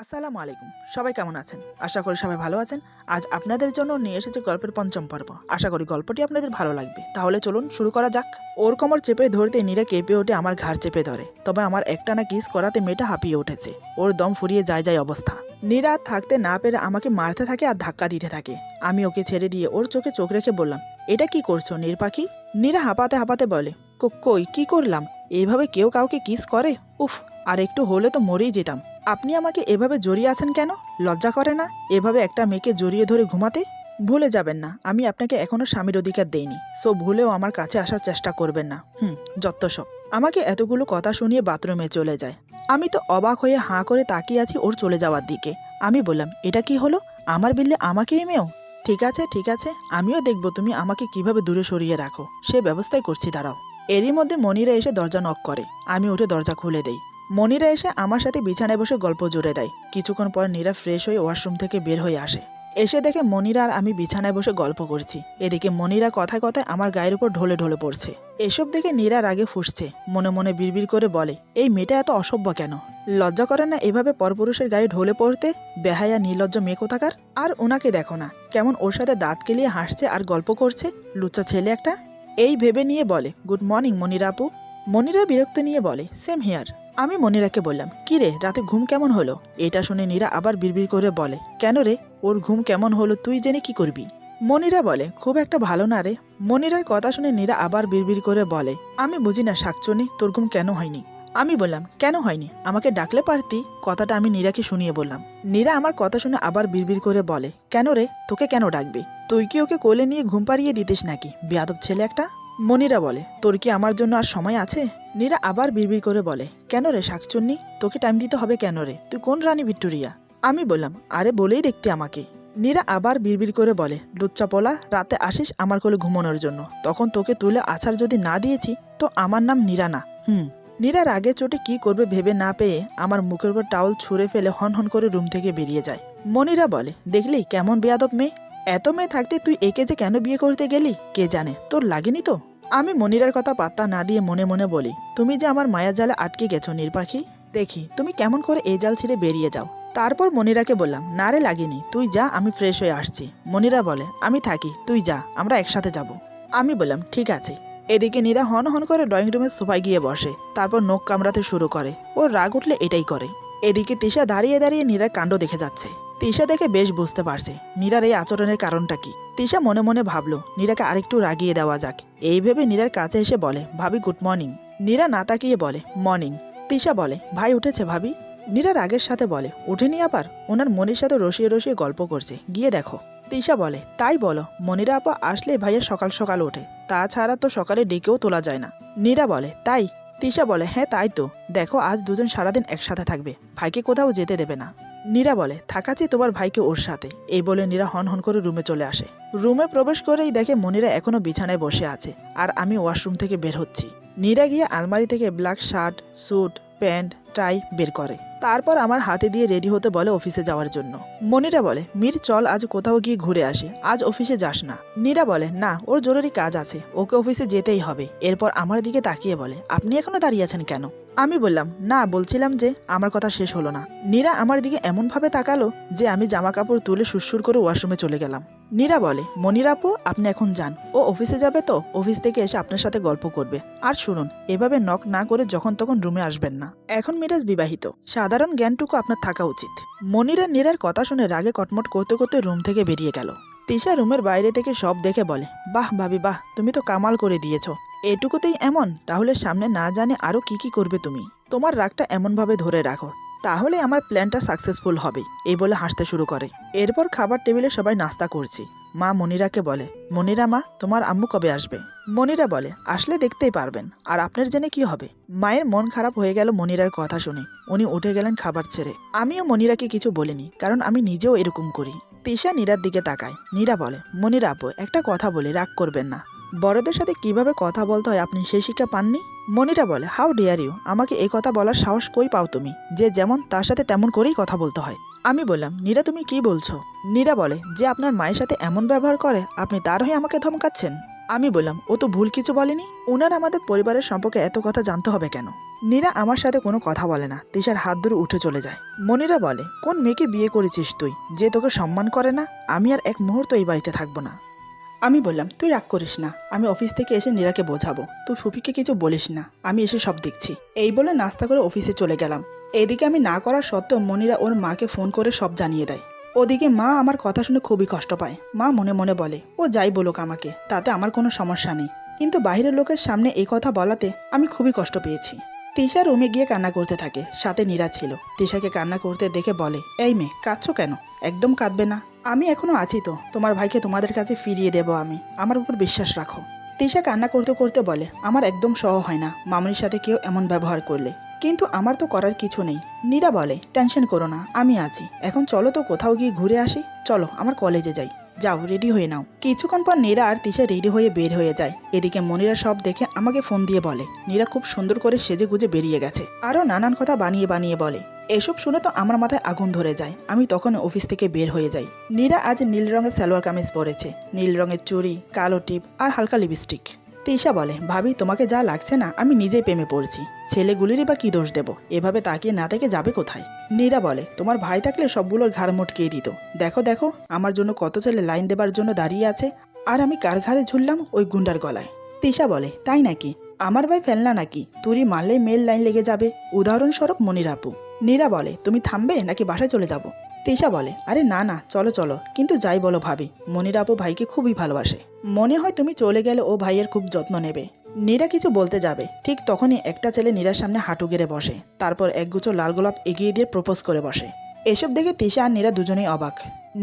আসসালামু আলাইকুম। সবাই কেমন আছেন? আশা করি সবাই ভালো আছেন। আজ আপনাদের জন্য নিয়ে এসেছি গল্পের পঞ্চম পর্ব। আশা করি গল্পটি আপনাদের ভালো লাগবে। তাহলে চলুন শুরু করা যাক। ওর কোমর চেপে ধরতে নীরা কেঁপে ওঠে, আমার ঘাড় চেপে ধরে। তবে আমার একটানা কিস করাতে মেয়েটা হাঁপিয়ে উঠেছে। ওর দম ফুরিয়ে যায় অবস্থা। নীরা থাকতে না পেরে আমাকে মারতে থাকে আর ধাক্কা দিতে থাকে। আমি ওকে ছেড়ে দিয়ে ওর চোখে চোখ রেখে বললাম, এটা কি করছো নীর পাখি? নীরা হাঁপাতে হাঁপাতে বলে, কই কি করলাম? এইভাবে কেউ কাউকে কিস করে? উফ, আর একটু হলে তো মরেই যেতাম। আপনি আমাকে এভাবে জড়িয়ে আছেন কেন? লজ্জা করে না এভাবে একটা মেয়েকে জড়িয়ে ধরে ঘুমাতে? ভুলে যাবেন না, আমি আপনাকে এখনো স্বামীর অধিকার দেইনি। সো ভুলেও আমার কাছে আসার চেষ্টা করবেন না। যত সব। আমাকে এতগুলো কথা শুনিয়ে বাথরুমে চলে যায়। আমি তো অবাক হয়ে হাঁ করে তাকিয়ে আছি ওর চলে যাওয়ার দিকে। আমি বললাম, এটা কি হলো? আমার বিল্লে আমাকেই মেয়েও? ঠিক আছে ঠিক আছে, আমিও দেখব তুমি আমাকে কিভাবে দূরে সরিয়ে রাখো। সে ব্যবস্থাই করছি, দাঁড়াও। এরই মধ্যে মনিরা এসে দরজা নক করে। আমি উঠে দরজা খুলে দেই। মনিরা এসে আমার সাথে বিছানায় বসে গল্প জুড়ে দেয়। কিছুক্ষণ পর নীরা ফ্রেশ হয়ে ওয়াশরুম থেকে বের হয়ে আসে। এসে দেখে মনিরা আর আমি বিছানায় বসে গল্প করছি। এদিকে মনিরা কথায় কথায় আমার গায়ের উপর ঢলে ঢলে পড়ছে। এসব দেখে নীরা রাগে ফুঁসছে। মনে মনে বিড়বিড় করে বলে, এই মেয়েটা এত অসভ্য কেন? লজ্জা করে না এভাবে পরপুরুষের গায়ে ঢলে পড়তে? বেহায়া নির্লজ্জ মেয়ে কোথাকার। আর ওনাকে দেখো না কেমন ওর সাথে দাঁত কেলিয়ে হাসছে আর গল্প করছে, লুচ্চা ছেলে একটা। এই ভেবে নিয়ে বলে, গুড মর্নিং মনিরা আপু। মনিরা বিরক্ত নিয়ে বলে, সেম হেয়ার। আমি মনিরাকে বললাম, কি রে, রাতে ঘুম কেমন হলো? এটা শুনে নীরা আবার বিড়বিড় করে বলে, কেন রে, ওর ঘুম কেমন হলো তুই জেনে কি করবি? মনিরা বলে, খুব একটা ভালো না রে। মনিরার কথা শুনে নীরা আবার বিড়বিড় করে বলে, আমি বুঝি না শাকচুনি, তোর ঘুম কেন হয়নি? আমি বললাম, কেন হয়নি? আমাকে ডাকলে পারতি। কথাটা আমি নীরাকে শুনিয়ে বললাম। নীরা আমার কথা শুনে আবার বিড়বিড় করে বলে, কেন রে, তোকে কেন ডাকবি? তুই কি ওকে কোলে নিয়ে ঘুম পাড়িয়ে দিতিস নাকি, বেয়াদব ছেলে একটা? মনিরা বলে, তোর কি আমার জন্য আর সময় আছে? নীরা আবার বিড়বিড় করে বলে, কেন রে শাকচুন্নি, তোকে টাইম দিতে হবে কেন রে? তুই কোন রানী ভিক্টোরিয়া? আমি বললাম, আরে বলেই দেখতে আমাকে। নীরা আবার বিড়বিড় করে বলে, লুচ্চা পোলা, রাতে আসিস আমার কোলে ঘুমানোর জন্য, তখন তোকে তুলে আছাড় যদি না দিয়েছি তো আমার নাম নীরা না। নীরার আগে চোটে কি করবে ভেবে না পেয়ে আমার মুখের উপর টাওয়াল ছুঁড়ে ফেলে হন হন করে রুম থেকে বেরিয়ে যায়। মনিরা বলে, দেখলি কেমন বেয়াদব মেয়ে? এত মেয়ে থাকতে তুই একে যে কেন বিয়ে করতে গেলি কে জানে, তোর লাগেনি তো? আমি মনিরার কথা পাত্তা না দিয়ে মনে মনে বলি, তুমি যে আমার মায়ার জালে আটকে গেছো নির্পাখি, দেখি তুমি কেমন করে এই জাল ছেড়ে বেরিয়ে যাও। তারপর মনিরাকে বললাম, না রে লাগেনি, তুই যা, আমি ফ্রেশ হয়ে আসছি। মনিরা বলে, আমি থাকি, তুই যা, আমরা একসাথে যাব। আমি বললাম, ঠিক আছে। এদিকে নীরা হন হন করে ড্রয়িং রুমের সোফায় গিয়ে বসে। তারপর নখ কামড়াতে শুরু করে। ওর রাগ উঠলে এটাই করে। এদিকে তিশা দাঁড়িয়ে দাঁড়িয়ে নীরার কাণ্ড দেখে যাচ্ছে। তিশা দেখে বেশ বুঝতে পারছে নীরার এই আচরণের কারণটা কি। তিশা মনে মনে ভাবলো নীরাকে আরেকটু রাগিয়ে দেওয়া যাক। এই ভেবে নীরার কাছে এসে বলে, ভাবি গুড মর্নিং। নীরা না তাকিয়ে বলে, মর্নিং। তিশা বলে, ভাই উঠেছে ভাবি? নীরা রাগের সাথে বলে, উঠেনি আবার? ওনার মনির সাথে রসিয়ে রসিয়ে গল্প করছে, গিয়ে দেখো। তিশা বলে, তাই বলো? মনিরা আপা আসলে ভাইয়া সকাল সকাল ওঠে, তাছাড়া তো সকালে ডেকেও তোলা যায় না। নীরা বলে, তাই? তিশা বলে, হ্যাঁ তাই তো। দেখো আজ দুজন সারাদিন একসাথে থাকবে, ভাইকে কোথাও যেতে দেবে না। নীরা বলে, থাকাচ্ছি তোমার ভাইকে ওর সাথে। এই বলে নীরা হন হন করে রুমে চলে আসে। রুমে প্রবেশ করেই দেখে মনিরা এখনো বিছানায় বসে আছে আর আমি ওয়াশরুম থেকে বের হচ্ছি। নীরা গিয়ে আলমারি থেকে ব্ল্যাক শার্ট, স্যুট, প্যান্ট, টাই বের করে। তারপর আমার হাতে দিয়ে রেডি হতে বলে অফিসে যাওয়ার জন্য। মনিরা বলে, মীর চল আজ কোথাও গিয়ে ঘুরে আসে, আজ অফিসে যাস না। নীরা বলে, না ওর জরুরি কাজ আছে, ওকে অফিসে যেতেই হবে। এরপর আমার দিকে তাকিয়ে বলে, আপনি এখনো দাঁড়িয়ে আছেন কেন? আমি বললাম, না বলছিলাম যে আমার কথা শেষ হলো না। নীরা আমার দিকে এমন ভাবে তাকালো যে আমি জামা কাপড় তুলে সুরসুর করে ওয়াশরুমে চলে গেলাম। নীরা বলে, মনিরা আপু আপনি এখন যান, ও অফিসে যাবে তো অফিস থেকে এসে আপনার সাথে গল্প করবে। আর শুনুন, এভাবে নক না করে যখন তখন রুমে আসবেন না। এখন মিরাজ বিবাহিত, সাধারণ জ্ঞানটুকু আপনার থাকা উচিত। মনিরা নীরার কথা শুনে রাগে কটমট করতে করতে রুম থেকে বেরিয়ে গেল। তিশা রুমের বাইরে থেকে সব দেখে বলে, বাহ ভাবি বাহ, তুমি তো কামাল করে দিয়েছো। এটুকুতেই এমন, তাহলে সামনে না জানে আরো কি কি করবে তুমি। তোমার রাগটা এমন ভাবে ধরে রাখো, তাহলে আমার প্ল্যানটা সাকসেসফুল হবে। এই বলে হাসতে শুরু করে। এরপর খাবার টেবিলে সবাই নাস্তা করছি। মা মনিরাকে বলে, মনিরা মা, তোমার আম্মু কবে আসবে? মনিরা বলে, আসলে দেখতেই পারবেন, আর আপনার জেনে কি হবে? মায়ের মন খারাপ হয়ে গেল মনিরার কথা শুনে। উনি উঠে গেলেন খাবার ছেড়ে। আমিও মনিরাকে কিছু বলিনি, কারণ আমি নিজেও এরকম করি। তিশা নীরার দিকে তাকায়। নীরা বলে, মনিরা আপু একটা কথা বলে, রাগ করবেন না। বড়দের সাথে কিভাবে কথা বলতে হয় আপনি সেই শিক্ষা পাননি? মনিরা বলে, হাউ ডিয়ার ইউ, আমাকে এই কথা বলার সাহস কই পাও তুমি? যে যেমন তার সাথে তেমন করেই কথা বলতে হয়। আমি বললাম, নীরা তুমি কি বলছো? নীরা বলে, যে আপনার মায়ের সাথে এমন ব্যবহার করে আপনি তার হয়ে আমাকে ধমকাচ্ছেন। আমি বললাম, ও তো ভুল কিছু বলেনি, ওনার আমাদের পরিবারের সম্পর্কে এত কথা জানতে হবে কেন? নীরা আমার সাথে কোনো কথা বলে না, তিশার হাত ধরে উঠে চলে যায়। মনিরা বলে, কোন মেয়েকে বিয়ে করেছিস তুই যে তোকে সম্মান করে না? আমি আর এক মুহূর্ত এই বাড়িতে থাকবো না। আমি বললাম, তুই রাগ করিস না, আমি অফিস থেকে এসে নীরাকে বোঝাবো, তুই ফুপিকে কিছু বলিস না, আমি এসে সব দেখছি। এই বলে নাস্তা করে অফিসে চলে গেলাম। এদিকে আমি না করার সত্ত্বেও মনিরা ওর মাকে ফোন করে সব জানিয়ে দেয়। ওদিকে মা আমার কথা শুনে খুবই কষ্ট পায়। মা মনে মনে বলে, ও যাই বলুক আমাকে, তাতে আমার কোনো সমস্যা নেই, কিন্তু বাইরের লোকের সামনে এই কথা বলাতে আমি খুবই কষ্ট পেয়েছি। তিশা রুমে গিয়ে কান্না করতে থাকে, সাথে নীরা ছিল। তিশাকে কান্না করতে দেখে বলে, এই মেয়ে কাঁদছো কেন? একদম কাঁদবে না, আমি এখনো আছি তো, তোমার ভাইকে তোমাদের কাছে ফিরিয়ে দেব আমি, আমার উপর বিশ্বাস রাখো। তিশা কান্না করতে করতে বলে, আমার একদম সহ হয় না মামনির সাথে কেউ এমন ব্যবহার করলে, কিন্তু আমার তো করার কিছু নেই। নীরা বলে, টেনশন করো না, আমি আছি, এখন চলো তো কোথাও গিয়ে ঘুরে আসি, চলো আমার কলেজে যাই, যাও রেডি হয়ে নাও। কিছুক্ষণ পর নীরা আর তিশা রেডি হয়ে বের হয়ে যায়। এদিকে মনিরা সব দেখে আমাকে ফোন দিয়ে বলে, নীরা খুব সুন্দর করে সেজে গুজে বেরিয়ে গেছে, আরও নানান কথা বানিয়ে বানিয়ে বলে। এসব শুনে তো আমার মাথায় আগুন ধরে যায়। আমি তখন অফিস থেকে বের হয়ে যাই। নীরা আজ নীল রঙের সালোয়ার কামিজ পরেছে, নীল রঙের চুড়ি, কালো টিপ আর হালকা লিপস্টিক। তিশা বলে, ভাবি তোমাকে যা লাগছে না, আমি নিজেই প্রেমে পড়ছি, ছেলেগুলিরই বা কি দোষ দেব, এভাবে তাকিয়ে না থেকে যাবে কোথায়? নীরা বলে, তোমার ভাই থাকলে সবগুলোর ঘাড় মটকিয়ে দিত, দেখো দেখো আমার জন্য কত ছেলে লাইন দেবার জন্য দাঁড়িয়ে আছে, আর আমি কার ঘাড়ে ঝুললাম? ওই গুন্ডার গলায়। তিশা বলে, তাই নাকি? আমার ভাই ফেলনা নাকি? তুরি মারলেই মেল লাইন লেগে যাবে, উদাহরণস্বরূপ মনির আপু। নীরা বলে, তুমি থামবে নাকি বাসায় চলে যাব? তিশা বলে, আরে না না চলো চলো, কিন্তু যাই বলো ভাবি, মনির আপু ভাইকে খুবই ভালোবাসে, মনে হয় তুমি চলে গেলে ও ভাইয়ের খুব যত্ন নেবে। নীরা কিছু বলতে যাবে, ঠিক তখনই একটা ছেলে নীরার সামনে হাঁটু গেড়ে বসে, তারপর একগুচ্ছ লাল গোলাপ এগিয়ে দিয়ে প্রপোজ করে বসে। এসব দেখে তিশা আর নীরা দুজনেই অবাক।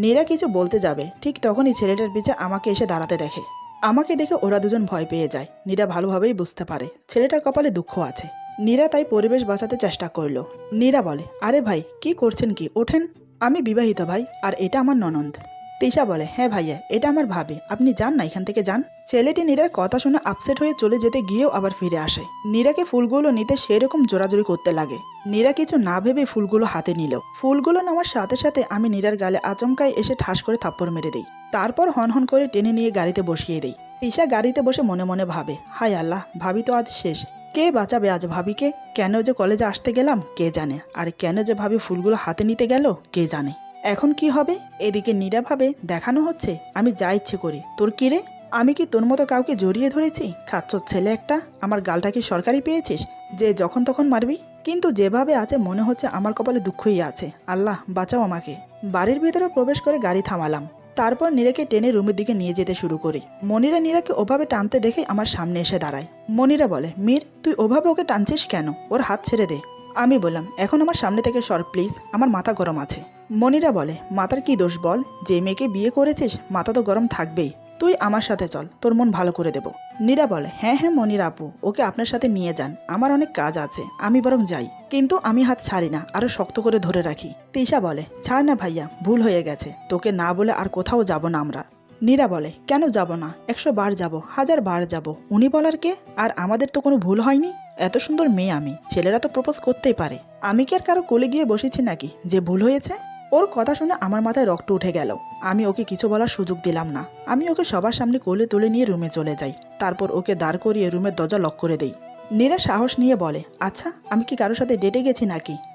নীরা কিছু বলতে যাবে, ঠিক তখনই ছেলেটার পিছে আমাকে এসে দাঁড়াতে দেখে। আমাকে দেখে ওরা দুজন ভয় পেয়ে যায়। নীরা ভালোভাবেই বুঝতে পারে ছেলেটার কপালে দুঃখ আছে। নীরা তাই পরিবেশ বাঁচাতে চেষ্টা করল। নীরা বলে, আরে ভাই কি করছেন কি, ওঠেন, আমি বিবাহিত ভাই, আর এটা আমার ননদ। তিশা বলে, হ্যাঁ ভাইয়া, এটা আমার ভাবি, আপনি যান না এখান থেকে যান। ছেলেটি নীরার কথা শুনে আপসেট হয়ে চলে যেতে গিয়েও আবার ফিরে আসে। নীরাকে ফুলগুলো নিতে সেরকম জোরাজোরি করতে লাগে। নীরা কিছু না ভেবে ফুলগুলো হাতে নিল। ফুলগুলো নেওয়ার সাথে সাথে আমি নীরার গালে আচমকাই এসে ঠাস করে থাপ্পড় মেরে দিই। তারপর হনহন করে টেনে নিয়ে গাড়িতে বসিয়ে দিই। তিশা গাড়িতে বসে মনে মনে ভাবে, হায় আল্লাহ, ভাবি তো আজ শেষ, কে বাঁচাবে আজ ভাবিকে? কেন যে কলেজে আসতে গেলাম কে জানে, আর কেন যে ভাবি ফুলগুলো হাতে নিতে গেল কে জানে। এখন কি হবে? এদিকে নীরা ভাবে, দেখানো হচ্ছে আমি যা ইচ্ছে করি, তোর কি রে? আমি কি তোর মতো কাউকে জড়িয়ে ধরেছি? খাচ্ছর ছেলে একটা, আমার গালটা কি সরকারি পেয়েছিস যে যখন তখন মারবি? কিন্তু যেভাবে আছে মনে হচ্ছে আমার কপালে দুঃখই আছে। আল্লাহ বাঁচাও আমাকে। বাড়ির ভিতরে প্রবেশ করে গাড়ি থামালাম। তারপর নীরাকে টেনে রুমের দিকে নিয়ে যেতে শুরু করি। মনিরা নীরাকে ওভাবে টানতে দেখে আমার সামনে এসে দাঁড়ায়। মনিরা বলে, মীর তুই ওভাবে ওকে টানছিস কেন? ওর হাত ছেড়ে দে। আমি বললাম, এখন আমার সামনে থেকে সর প্লিজ, আমার মাথা গরম আছে। মনিরা বলে, মাথার কি দোষ বল? যে মেয়েকে বিয়ে করেছিস মাথা তো গরম থাকবেই, তুই আমার সাথে চল, তোর মন ভালো করে দেব। নীরা বলে, হ্যাঁ হ্যাঁ মনির আপু, ওকে আপনার সাথে নিয়ে যান, আমার অনেক কাজ আছে, আমি বরং যাই। কিন্তু আমি হাত ছাড়ি না, আরো শক্ত করে ধরে রাখি। তিশা বলে, ছাড় না ভাইয়া, ভুল হয়ে গেছে, তোকে না বলে আর কোথাও যাব না আমরা। নীরা বলে, কেন যাব না? 100 বার যাব, 1000 বার যাব, উনি বলার কে? আর আমাদের তো কোনো ভুল হয়নি, এত সুন্দর মেয়ে আমি, ছেলেরা তো প্রপোজ করতেই পারে, আমি কি আর কারো কোলে গিয়ে বসেছি নাকি যে ভুল হয়েছে? ওর কথা শুনে আমার মাথায় রক্ত উঠে গেল। আমি ওকে কিছু বলার সুযোগ দিলাম না। আমি ওকে সবার সামনে কোলে তুলে নিয়ে রুমে চলে যাই। তারপর ওকে দাঁড় করিয়ে রুমের দরজা লক করে দেই। নীরা সাহস নিয়ে বলে, আচ্ছা আমি কি কারোর সাথে ডেটে গেছি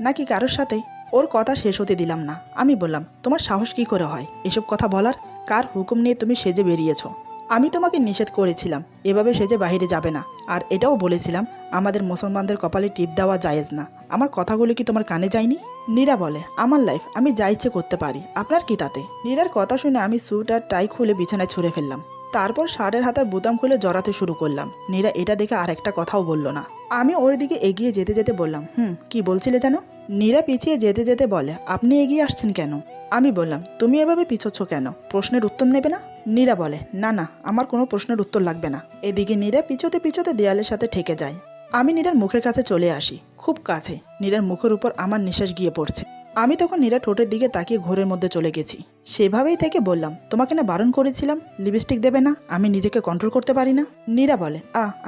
নাকি কারোর সাথে? ওর কথা শেষ হতে দিলাম না। আমি বললাম, তোমার সাহস কি করে হয় এসব কথা বলার? কার হুকুম নিয়ে তুমি সেজে বেরিয়েছো? আমি তোমাকে নিষেধ করেছিলাম এভাবে সেজে বাইরে যাবে না, আর এটাও বলেছিলাম আমাদের মুসলমানদের কপালে টিপ দেওয়া জায়েজ না। আমার কথাগুলো কি তোমার কানে যায়নি? নীরা বলে, আমার লাইফ আমি যা ইচ্ছে করতে পারি, আপনার কি তাতে? নীরার কথা শুনে আমি স্যুট আর টাই খুলে বিছানায় ছুঁড়ে ফেললাম। তারপর শার্টের হাতার বোতাম খুলে জড়াতে শুরু করলাম। নীরা এটা দেখে আর একটা কথাও বলল না। আমি ওর দিকে এগিয়ে যেতে যেতে বললাম, কি বলছিলে জানো? নীরা পিছিয়ে যেতে যেতে বলে, আপনি এগিয়ে আসছেন কেন? আমি বললাম, তুমি এভাবে পিছোচ্ছ কেন? প্রশ্নের উত্তর নেবে না? নীরা বলে, না না, আমার কোনো প্রশ্নের উত্তর লাগবে না। এদিকে নীরা পিছোতে পিছোতে দেয়ালের সাথে ঠেকে যায়। আমি নীরার মুখের কাছে চলে আসি, খুব কাছে। নীরার মুখের উপর আমার নিঃশ্বাস গিয়ে পড়ছে। আমি তখন নীরা ঠোঁটের দিকে তাকিয়ে ঘোরের মধ্যে চলে গেছি। সেভাবেই থেকে বললাম, তোমাকে না বারণ করেছিলাম লিপস্টিক দেবে না, আমি নিজেকে কন্ট্রোল করতে পারি না? নীরা বলে,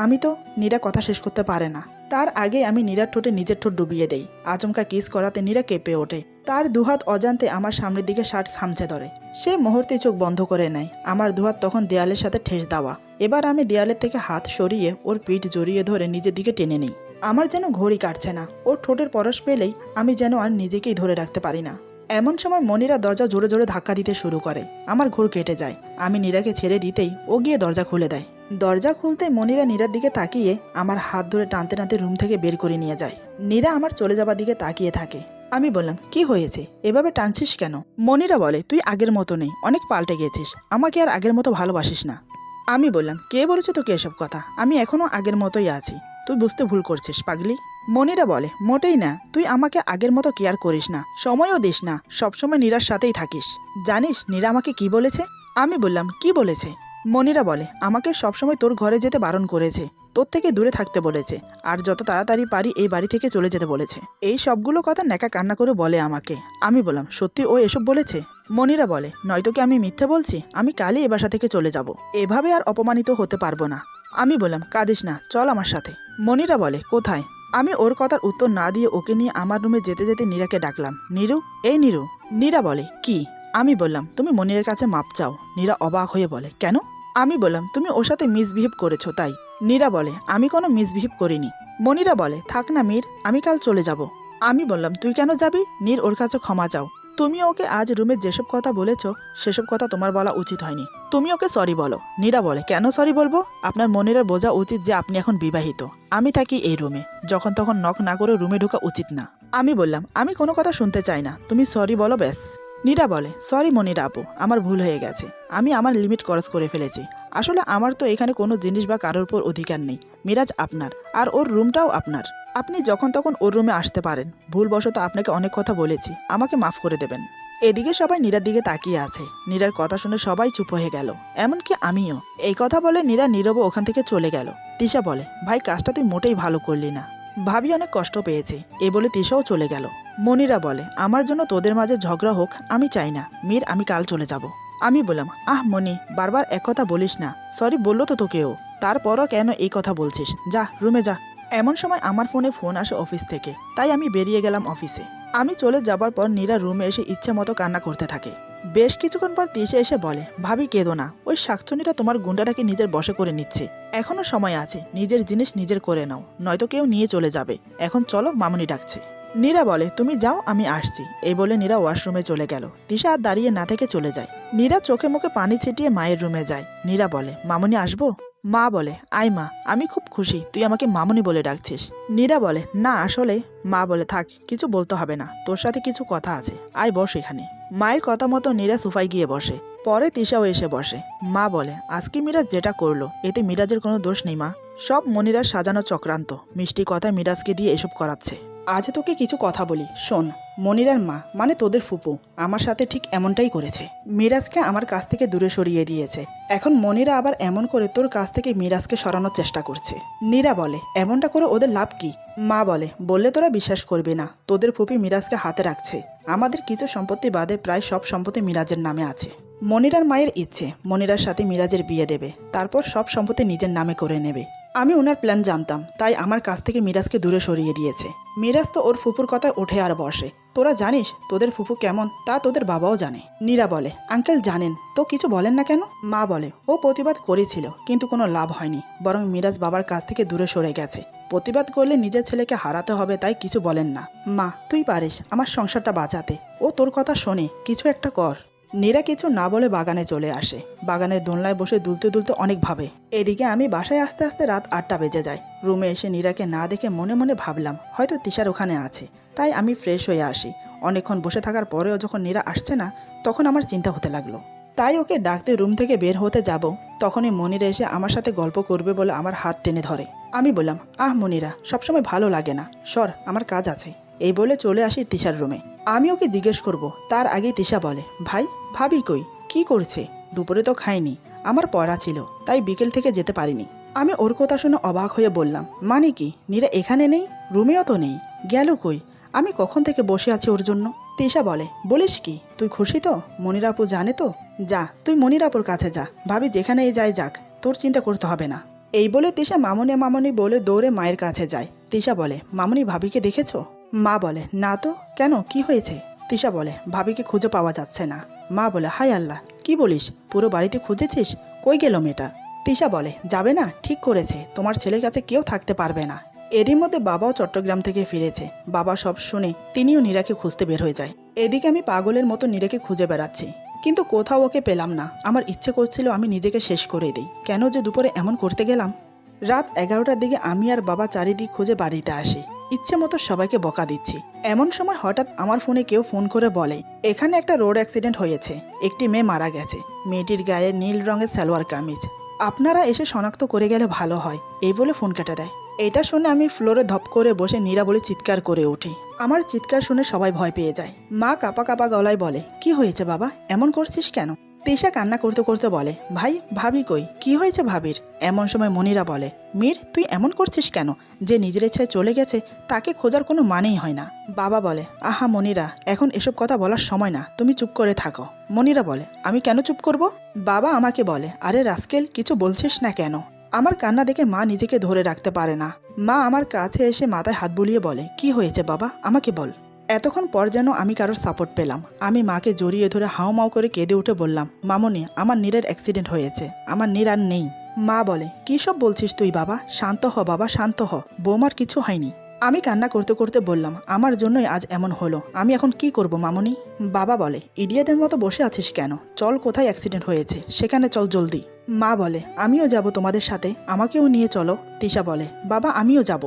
আমি তো। নীরা কথা শেষ করতে পারে না। তার আগে আমি নীরার ঠোঁটে নিজের ঠোঁট ডুবিয়ে দেই। আচমকা কিস করাতে নীরা কেঁপে ওঠে। তার দুহাত অজান্তে আমার সামনের দিকে শার্ট খামচে ধরে। সে মুহূর্তে চোখ বন্ধ করে নেয়। আমার দুহাত তখন দেয়ালের সাথে ঠেস দেওয়া। এবার আমি দেয়ালের থেকে হাত সরিয়ে ওর পিঠ জড়িয়ে ধরে নিজের দিকে টেনে নিই। আমার যেন ঘড়ি কাটছে না। ওর ঠোঁটের পরশ পেলেই আমি যেন আর নিজেকেই ধরে রাখতে পারি না। এমন সময় মনিরা দরজা জোরে জোরে ধাক্কা দিতে শুরু করে। আমার ঘোর কেটে যায়। আমি নীরাকে ছেড়ে দিতেই ও গিয়ে দরজা খুলে দেয়। দরজা খুলতে মনিরা নীরার দিকে তাকিয়ে আমার হাত ধরে টানতে টানতে রুম থেকে বের করে নিয়ে যায়। নীরা আমার চলে যাবার দিকে তাকিয়ে থাকে। আমি বললাম, কি হয়েছে, এভাবে টানছিস কেন? মনিরা বলে, তুই আগের মতো নেই, অনেক পাল্টে গেছিস, আমাকে আর আগের মতো ভালোবাসিস না। আমি বললাম, কে বলেছে তোকে এসব কথা? আমি এখনো আগের মতোই আছি, তুই বুঝতে ভুল করছিস পাগলি। মনিরা বলে, মোটেই না, তুই আমাকে আগের মতো কেয়ার করিস না, সময়ও দিস না, সবসময় নীরার সাথেই থাকিস। জানিস নীরা আমাকে কি বলেছে? আমি বললাম, কি বলেছে? মনিরা বলে, আমাকে সবসময় তোর ঘরে যেতে বারণ করেছে, তোর থেকে দূরে থাকতে বলেছে, আর যত তাড়াতাড়ি পারি এই বাড়ি থেকে চলে যেতে বলেছে। এই সবগুলো কথা নেকা কান্না করে বলে আমাকে। আমি বললাম, সত্যি ও এসব বলেছে? মনিরা বলে, নয়তো কি আমি মিথ্যে বলছি? আমি কালই এ বাসা থেকে চলে যাব, এভাবে আর অপমানিত হতে পারবো না। আমি বললাম, কাঁদিস না, চল আমার সাথে। মনিরা বলে, কোথায়? আমি ওর কথার উত্তর না দিয়ে ওকে নিয়ে আমার রুমে যেতে যেতে নীরাকে ডাকলাম, নীরু, এই নীরু। নীরা বলে, কি? আমি বললাম, তুমি মনিরের কাছে মাপ চাও। নীরা অবাক হয়ে বলে, কেন? আমি বললাম, তুমি ওর সাথে মিসবিহেভ করেছো তাই। নীরা বলে, আমি কোনো মিসবিহেভ করিনি। মনিরা বলে, থাক না মীর, আমি কাল চলে যাব। আমি বললাম, তুই কেন যাবি? নীর ওর কাছে ক্ষমা চাও। তুমি ওকে আজ রুমে যেসব কথা বলেছো সেসব কথা তোমার বলা উচিত হয়নি, তুমি ওকে সরি বলো। নীরা বলে, কেন সরি বলবো? আপনার মনিরের বোঝা উচিত যে আপনি এখন বিবাহিত, আমি থাকি এই রুমে, যখন তখন নক না করে রুমে ঢোকা উচিত না। আমি বললাম, আমি কোনো কথা শুনতে চাই না, তুমি সরি বলো ব্যাস। নীরা বলে, সরি মনিরা আপু, আমার ভুল হয়ে গেছে, আমি আমার লিমিট ক্রস করে ফেলেছি। আসলে আমার তো এখানে কোনো জিনিস বা কারোর উপর অধিকার নেই। মিরাজ আপনার, আর ওর রুমটাও আপনার, আপনি যখন তখন ওর রুমে আসতে পারেন। ভুলবশত আপনাকে অনেক কথা বলেছি, আমাকে মাফ করে দেবেন। এদিকে সবাই নীরার দিকে তাকিয়ে আছে। নীরার কথা শুনে সবাই চুপ হয়ে গেল, এমনকি আমিও। এই কথা বলে নীরা নীরব ওখান থেকে চলে গেল। তিশা বলে, ভাই কাজটা তুই মোটেই ভালো করলি না, ভাবি অনেক কষ্ট পেয়েছে। এ বলে তিশাও চলে গেল। মনিরা বলে, আমার জন্য তোদের মাঝে ঝগড়া হোক আমি চাই না, মীর আমি কাল চলে যাব। আমি বললাম, আহ মনি, বারবার এক কথা বলিস না, সরি বললো তো তোকেও, তারপরও কেন এই কথা বলছিস? যা রুমে যা। এমন সময় আমার ফোনে ফোন আসে অফিস থেকে, তাই আমি বেরিয়ে গেলাম অফিসে। আমি চলে যাবার পর নীরা রুমে এসে ইচ্ছে মতো কান্না করতে থাকে। বেশ কিছুক্ষণ পর তিশা এসে বলে, ভাবি কেঁদো না, ওই শাকচুনিটা তোমার গুন্ডাটাকে নিজের বশে করে নিচ্ছে, এখনো সময় আছে, নিজের জিনিস নিজের করে নাও, নয়তো কেউ নিয়ে চলে যাবে। এখন চলো, মামুনি ডাকছে। নীরা বলে, তুমি যাও, আমি আসছি। এই বলে নীরা ওয়াশরুমে চলে গেল। তিশা আর দাঁড়িয়ে না থেকে চলে যায়। নীরা চোখে মুখে পানি ছিটিয়ে মায়ের রুমে যায়। নীরা বলে, মামুনি আসবো? মা বলে, আয় মা, আমি খুব খুশি তুই আমাকে মামুনি বলে ডাকছিস। নীরা বলে, না আসলে। মা বলে, থাক, কিছু বলতে হবে না, তোর সাথে কিছু কথা আছে, আয় বস এখানে। মায়ের কথা মতো নীরা সোফায় গিয়ে বসে। পরে তিশাও এসে বসে। মা বলে, আজকে মিরাজ যেটা করলো এতে মিরাজের কোনো দোষ নেই মা, সব মনিরার সাজানো চক্রান্ত, মিষ্টি কথায় মিরাজকে দিয়ে এসব করাচ্ছে। আজ তোকে কিছু কথা বলি, শোন। মনিরার মা মানে তোদের ফুপু আমার সাথে ঠিক এমনটাই করেছে, মিরাজকে আমার কাছ থেকে দূরে সরিয়ে দিয়েছে। এখন মনিরা আবার এমন করে তোর কাছ থেকে মিরাজকে সরানোর চেষ্টা করছে। নীরা বলে, এমনটা করে ওদের লাভ কি? মা বলে, বললে তোরা বিশ্বাস করবি না, তোদের ফুপি মিরাজকে হাতে রাখছে, আমাদের কিছু সম্পত্তি বাদে প্রায় সব সম্পত্তি মিরাজের নামে আছে। মনিরার মায়ের ইচ্ছে মনিরার সাথে মিরাজের বিয়ে দেবে, তারপর সব সম্পত্তি নিজের নামে করে নেবে। আমি ওনার প্ল্যান জানতাম, তাই আমার কাছ থেকে মিরাজকে দূরে সরিয়ে দিয়েছে। মিরাজ তো ওর ফুপুর কথায় ওঠে আর বসে। তোরা জানিস তোদের ফুপু কেমন, তা তোদের বাবাও জানে। নীরা বলে, আঙ্কেল জানেন তো কিছু বলেন না কেন? মা বলে, ও প্রতিবাদ করেছিল কিন্তু কোনো লাভ হয়নি, বরং মিরাজ বাবার কাছ থেকে দূরে সরে গেছে। প্রতিবাদ করলে নিজের ছেলেকে হারাতে হবে, তাই কিছু বলেন না। মা, তুই পারিস আমার সংসারটা বাঁচাতে, ও তোর কথা শোনে, কিছু একটা কর। নীরা কিছু না বলে বাগানে চলে আসে। বাগানের দোলনায় বসে দুলতে দুলতে অনেক ভাবে। এদিকে আমি বাসায় আসতে আসতে রাত 8টা বেজে যায়। রুমে এসে নীরাকে না দেখে মনে মনে ভাবলাম হয়তো তিশার ওখানে আছে, তাই আমি ফ্রেশ হয়ে আসি। অনেকক্ষণ বসে থাকার পরেও যখন নীরা আসছে না, তখন আমার চিন্তা হতে লাগলো। তাই ওকে ডাকতে রুম থেকে বের হতে যাব, তখনই মনিরা এসে আমার সাথে গল্প করবে বলে আমার হাত টেনে ধরে। আমি বললাম, আহ মনিরা, সবসময় ভালো লাগে না, সর, আমার কাজ আছে। এই বলে চলে আসি তিশার রুমে। আমি ওকে জিজ্ঞেস করব, তার আগেই তিশা বলে, ভাই ভাবি কই, কি করছে? দুপুরে তো খাইনি, আমার পড়া ছিল, তাই বিকেল থেকে যেতে পারিনি। আমি ওর কথা শুনে অবাক হয়ে বললাম, মানে কি, নীরা এখানে নেই, রুমেও তো নেই, গেল কই? আমি কখন থেকে বসে আছি ওর জন্য। তিশা বলে, বলিস কি, তুই খুশি তো? মনিরা আপু জানে তো? যা, তুই মনিরা আপুর কাছে যা, ভাবি যেখানেই যায় যাক, তোর চিন্তা করতে হবে না। এই বলে তিশা মামনি মামনি বলে দৌড়ে মায়ের কাছে যায়। তিশা বলে, মামনি ভাবিকে দেখেছো? মা বলে, না তো, কেন, কি হয়েছে? তিশা বলে, ভাবিকে খুঁজে পাওয়া যাচ্ছে না। মা বলে, হায় আল্লাহ, কি বলিস, পুরো বাড়িতে খুঁজেছিস, কই গেল মেয়েটা? তিশা বলে, যাবে না, ঠিক করেছে, তোমার ছেলের কাছে কেউ থাকতে পারবে না, এরই মধ্যে বাবাও চট্টগ্রাম থেকে ফিরেছে। বাবা সব শুনে তিনিও নীরাকে খুঁজতে বের হয়ে যায়। এদিকে আমি পাগলের মতো নীরাকে খুঁজে বেড়াচ্ছি, কিন্তু কোথাও ওকে পেলাম না। আমার ইচ্ছে করছিল আমি নিজেকে শেষ করে দিই। কেন যে দুপুরে এমন করতে গেলাম। রাত 11টার দিকে আমি আর বাবা চারিদিক খুঁজে বাড়িতে আসি। ইচ্ছে মতো সবাইকে বকা দিচ্ছি। এমন সময় হঠাৎ আমার ফোনে কেউ ফোন করে বলে এখানে একটা রোড অ্যাক্সিডেন্ট হয়েছে, একটি মেয়ে মারা গেছে, মেয়েটির গায়ে নীল রঙের সালোয়ার কামিজ, আপনারা এসে শনাক্ত করে গেলে ভালো হয়, এই বলে ফোন কেটে দেয়। এটা শুনে আমি ফ্লোরে ধপ করে বসে নীরা বলে চিৎকার করে উঠি। আমার চিৎকার শুনে সবাই ভয় পেয়ে যায়। মা কাপা কাপা গলায় বলে কি হয়েছে বাবা, এমন করছিস কেন? তিশা কান্না করতে করতে বলে ভাই ভাবি কই, কি হয়েছে ভাবির? এমন সময় মনিরা বলে মীর তুই এমন করছিস কেন? যে নিজের ইচ্ছায় চলে গেছে তাকে খোঁজার কোনো মানেই হয় না। বাবা বলে আহা মনিরা, এখন এসব কথা বলার সময় না, তুমি চুপ করে থাকো। মনিরা বলে আমি কেন চুপ করব? বাবা আমাকে বলে আরে রাস্কেল, কিছু বলছিস না কেন? আমার কান্না দেখে মা নিজেকে ধরে রাখতে পারে না। মা আমার কাছে এসে মাথায় হাত বুলিয়ে বলে কি হয়েছে বাবা, আমাকে বল। এতক্ষণ পর যেন আমি কারোর সাপোর্ট পেলাম। আমি মাকে জড়িয়ে ধরে হাউমাউ করে কেঁদে উঠে বললাম মামনি, আমার নীরের অ্যাক্সিডেন্ট হয়েছে, আমার নীর আর নেই। মা বলে কী সব বলছিস তুই বাবা, শান্ত হ বাবা শান্ত হ, বৌমার কিছু হয়নি। আমি কান্না করতে করতে বললাম আমার জন্যই আজ এমন হলো, আমি এখন কি করব মামনি? বাবা বলে ইডিয়েটের মতো বসে আছিস কেন, চল কোথায় অ্যাক্সিডেন্ট হয়েছে সেখানে চল জলদি। মা বলে আমিও যাব তোমাদের সাথে, আমাকেও নিয়ে চলো। তিশা বলে বাবা আমিও যাব।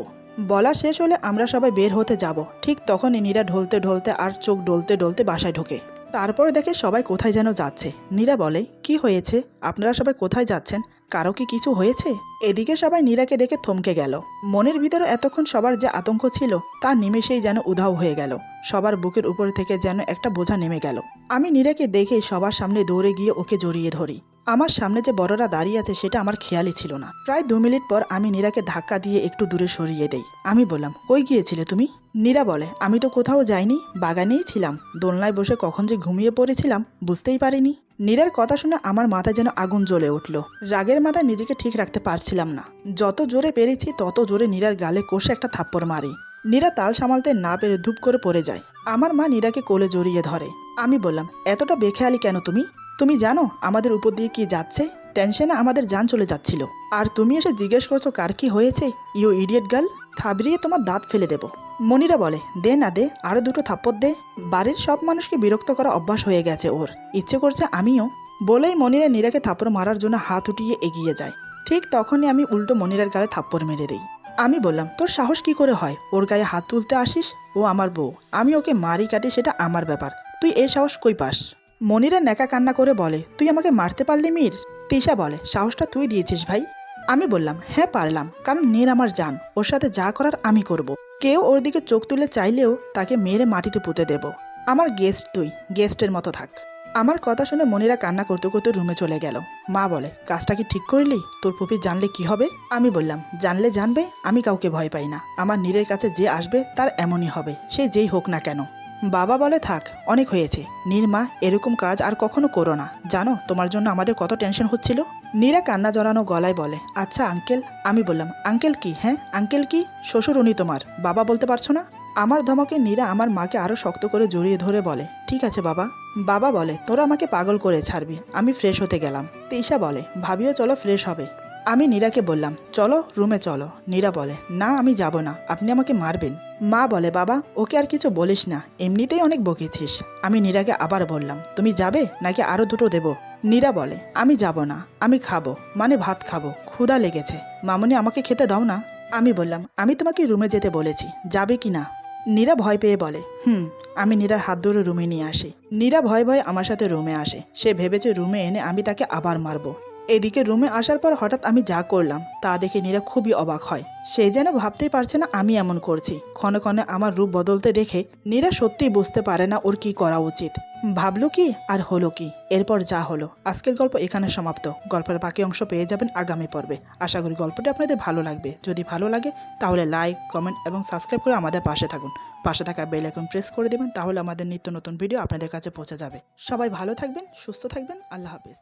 বলা শেষ হলে আমরা সবাই বের হতে যাব, ঠিক তখনই নীরা ঢলতে ঢলতে আর চোখ ডলতে ডলতে বাসায় ঢোকে। তারপর দেখে সবাই কোথায় যেন যাচ্ছে। নীরা বলে কি হয়েছে, আপনারা সবাই কোথায় যাচ্ছেন, কারো কি কিছু হয়েছে? এদিকে সবাই নীরাকে দেখে থমকে গেল। মনের ভিতরে এতক্ষণ সবার যে আতঙ্ক ছিল তা নিমেষেই যেন উধাও হয়ে গেল। সবার বুকের উপর থেকে যেন একটা বোঝা নেমে গেল। আমি নীরাকে দেখে সবার সামনে দৌড়ে গিয়ে ওকে জড়িয়ে ধরি। আমার সামনে যে বড়রা দাঁড়িয়ে আছে সেটা আমার খেয়ালই ছিল না। প্রায় 2 মিনিট পর আমি নীরাকে ধাক্কা দিয়ে একটু দূরে সরিয়ে দেই। আমি বললাম কই গিয়েছিলে তুমি? নীরা বলে আমি তো কোথাও যাইনি, বাগানেই ছিলাম, দোলনায় বসে কখন যে ঘুমিয়ে পড়েছিলাম বুঝতেই পারিনি। নীরার কথা শুনে আমার মাথায় যেন আগুন জ্বলে উঠল। রাগের মাথায় নিজেকে ঠিক রাখতে পারছিলাম না। যত জোরে পেরেছি তত জোরে নীরার গালে কষে একটা থাপ্পড় মারি। নীরা তাল সামালতে না পেরে ধূপ করে পড়ে যায়। আমার মা নীরাকে কোলে জড়িয়ে ধরে। আমি বললাম এতটা বেখেয়ালি কেন তুমি? তুমি জানো আমাদের উপর দিয়ে কি যাচ্ছে? টেনশনে আমাদের জান চলে যাচ্ছিল, আর তুমি এসে জিজ্ঞেস করছো কার কি হয়েছে? ইউ ইডিয়েট গার্ল, থাবড়িয়ে তোমার দাঁত ফেলে দেব। মনিরা বলে দে না দে, আরো দুটো থাপ্পড় দে। বাড়ির সব মানুষকে বিরক্ত করা অভ্যাস হয়ে গেছে ওর, ইচ্ছে করছে আমিও। বলেই মনিরা নীরাকে থাপ্পড় মারার জন্য হাত উঠিয়ে এগিয়ে যায়। ঠিক তখনই আমি উল্টো মনিরার গালে থাপ্পড় মেরে দিই। আমি বললাম তোর সাহস কি করে হয় ওর গায়ে হাত তুলতে আসিস? ও আমার বউ, আমি ওকে মারি কাটি সেটা আমার ব্যাপার, তুই এই সাহস কই পাস? মনিরা নেকা কান্না করে বলে তুই আমাকে মারতে পারলি মীর? তিশা বলে সাহসটা তুই দিয়েছিস ভাই। আমি বললাম হ্যাঁ পারলাম, কারণ নীর আমার জান, ওর সাথে যা করার আমি করব। কেউ ওর দিকে চোখ তুলে চাইলেও তাকে মেরে মাটিতে পুঁতে দেব। আমার গেস্ট তুই, গেস্টের মতো থাক। আমার কথা শুনে মনিরা কান্না করতে করতে রুমে চলে গেল। মা বলে কাজটা কি ঠিক করলি? তোর ফুপি জানলে কি হবে? আমি বললাম জানলে জানবে, আমি কাউকে ভয় পাই না। আমার নীরের কাছে যে আসবে তার এমনই হবে, সে যেই হোক না কেন। বাবা বলে থাক অনেক হয়েছে, নীরমা এরকম কাজ আর কখনো করো না, জানো তোমার জন্য আমাদের কত টেনশন হচ্ছিল। নীরা কান্না জড়ানো গলায় বলে আচ্ছা আঙ্কেল। আমি বললাম আঙ্কেল কি? হ্যাঁ আঙ্কেল কি? শ্বশুর উনি তোমার, বাবা বলতে পারছো না? আমার ধমকে নীরা আমার মাকে আরো শক্ত করে জড়িয়ে ধরে বলে ঠিক আছে বাবা। বাবা বলে তোরা আমাকে পাগল করে ছাড়বি। আমি ফ্রেশ হতে গেলাম। তিশা বলে ভাবিও চলো ফ্রেশ হবে। আমি নীরাকে বললাম চলো রুমে চলো। নীরা বলে না আমি যাব না, আপনি আমাকে মারবেন। মা বলে বাবা ওকে আর কিছু বলিস না, এমনিতেই অনেক বকেছিস। আমি নীরাকে আবার বললাম তুমি যাবে নাকি আরো দুটো দেব? নীরা বলে আমি যাব না, আমি খাবো, মানে ভাত খাবো, ক্ষুধা লেগেছে, মামনি আমাকে খেতে দাও না। আমি বললাম আমি তোমাকে রুমে যেতে বলেছি, যাবে কি না? নীরা ভয় পেয়ে বলে আমি নীরার হাত ধরে রুমে নিয়ে আসি। নীরা ভয় ভয়ে আমার সাথে রুমে আসে। সে ভেবেছে রুমে এনে আমি তাকে আবার মারবো। এদিকে রুমে আসার পর হঠাৎ আমি যা করলাম তা দেখে নীরা খুবই অবাক হয়। সে যেন ভাবতেই পারছে না আমি এমন করছি। ক্ষণে ক্ষণে আমার রূপ বদলতে দেখে নীরা সত্যিই বুঝতে পারে না ওর কি করা উচিত। ভাবলো কি আর হলো কি, এরপর যা হলো। আজকের গল্প এখানে সমাপ্ত। গল্পের বাকি অংশ পেয়ে যাবেন আগামী পর্বে। আশা করি গল্পটি আপনাদের ভালো লাগবে। যদি ভালো লাগে তাহলে লাইক, কমেন্ট এবং সাবস্ক্রাইব করে আমাদের পাশে থাকুন। পাশে থাকা বেল আইকন প্রেস করে দেবেন, তাহলে আমাদের নিত্য নতুন ভিডিও আপনাদের কাছে পৌঁছে যাবে। সবাই ভালো থাকবেন, সুস্থ থাকবেন। আল্লাহ হাফেজ।